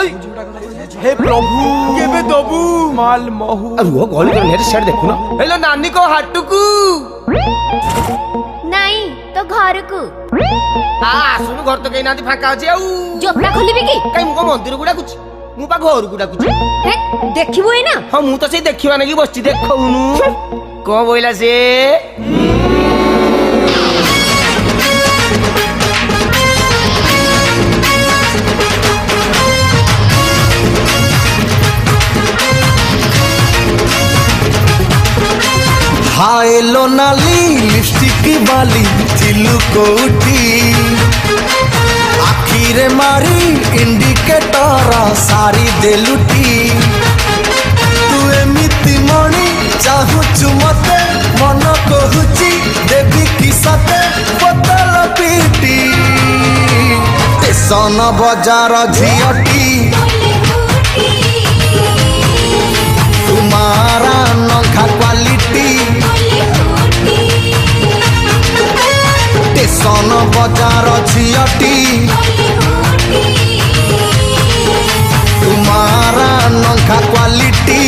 हे प्रभु केबे दबु माल महु रुह गली कर नेट सेट देखु ना हेलो नानी को हाटुकू नहीं तो घर को आसुनु घर तो कहीं नाती फाका अछि आउ जोता खोलिबी की कहीं मुको मंदिर गुडा कुछ मु पा घर गुडा कुछ हे देखिबो ए ना हां मु तो से देखिबा नै की बसची देखौनु को बोइला से हाय लो नाली लिपस्टिक वाली चिल्लू कोटी आखिरे मारी इंडिकेटर सारी दे लुटी तू एमिति मणि चाहूचु मते मन कहूची देवी की सते बोतल पीटी स्टेशन बजार झियटी तुम्हारा नखा क्वालिटी स्टेशन बजार झियटी तुम्हारा नखा क्वालिटी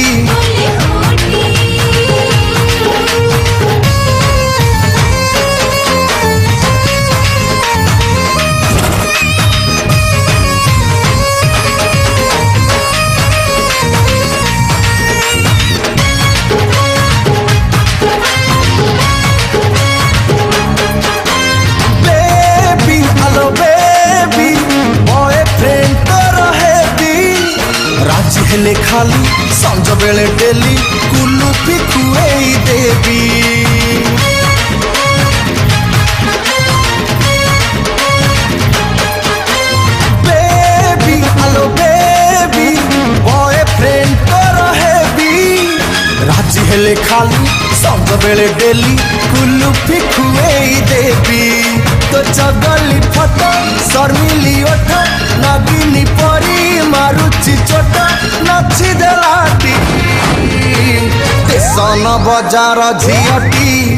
हेले खाली संज बेले डेली कुलुपी खुएई देवी बेबी हेलो बेबी बॉयफ्रेंड तो रहेबी राजी हेले खाली संज बेले डेली कुलुपी खुएई देवी तो जगली फटो शर्मिली ओठ नागिनी परी मारुची चोट नाची देलाटी स्टेशन बजार झियटी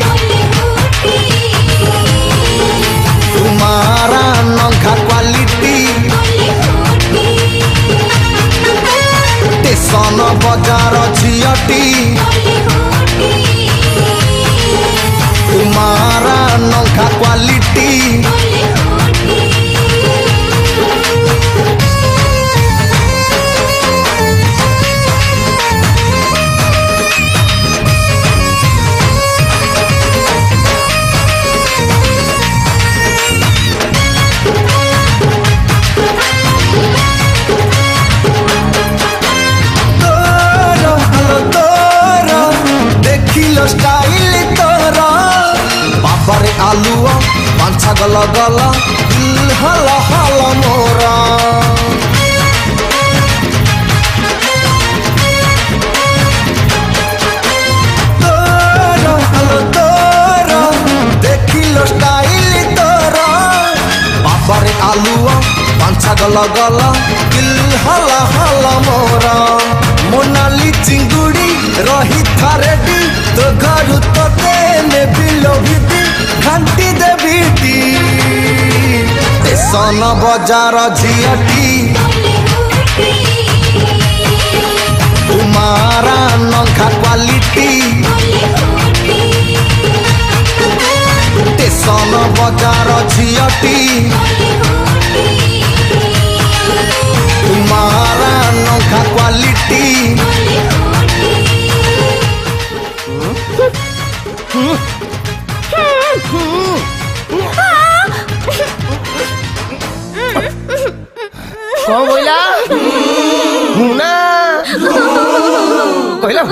तुम्हारा नखा क्वालिटी स्टेशन बजार झियटी तुम्हारा नखा क्वालिटी स्टाइल तोरा बाबारे आलुआ पांछा गला गला दिल हला हला मोरा तोरा देखिलो स्टाइल तोरा बाबारे आलुआ पांछा गला गला दिल हला हला मोरा मोनाली चिंगुड़ी रही थारेडी तो घर तोते ने बिलो भीती घंटी दे बीटी स्टेशन बजार झियटी तुम्हारा नखा क्वालिटी स्टेशन बजार झियटी तुम्हारा नखा क्वालिटी कौन बोला ना कहला